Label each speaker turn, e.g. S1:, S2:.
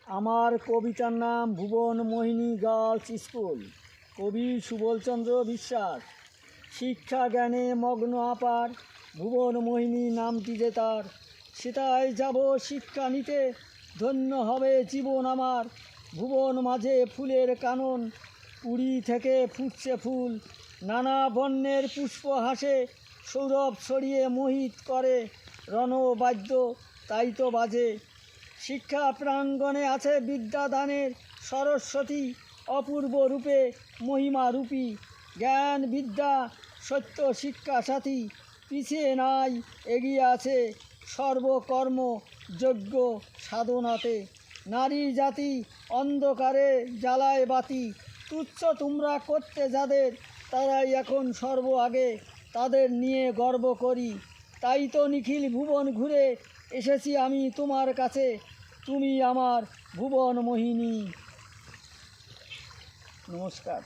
S1: আমার কবিতার নাম ভুবন মোহিনী গার্লস স্কুল। কবি সুবলচন্দ্র বিশ্বাস। শিক্ষা জ্ঞানে মগ্ন আপার, ভুবন মোহিনী নামটি যে তার। সেটাই যাব শিক্ষা নিতে, ধন্য হবে জীবন আমার। ভুবন মাঝে ফুলের কানন, পুরী থেকে ফুটছে ফুল। নানা বর্ণের পুষ্প হাসে, সৌরভ ছড়িয়ে মোহিত করে। রণবাদ্য তাই তো বাজে। শিক্ষা প্রাঙ্গণে আছে বিদ্যাদানের সরস্বতী, অপূর্ব রূপে মহিমা রূপী। জ্ঞান বিদ্যা সত্য শিক্ষা সাথী, পিছিয়ে নাই এগিয়ে আছে সর্বকর্ম যজ্ঞ সাধনাতে। নারী জাতি অন্ধকারে জ্বালায় বাতি, তুচ্ছ তোমরা করতে যাদের, তারাই এখন সর্ব আগে, তাদের নিয়ে গর্ব করি। তাই তো নিখিল ভুবন ঘুরে এসেছি আমি তোমার কাছে, তুমি আমার ভুবন মোহিনী। নমস্কার।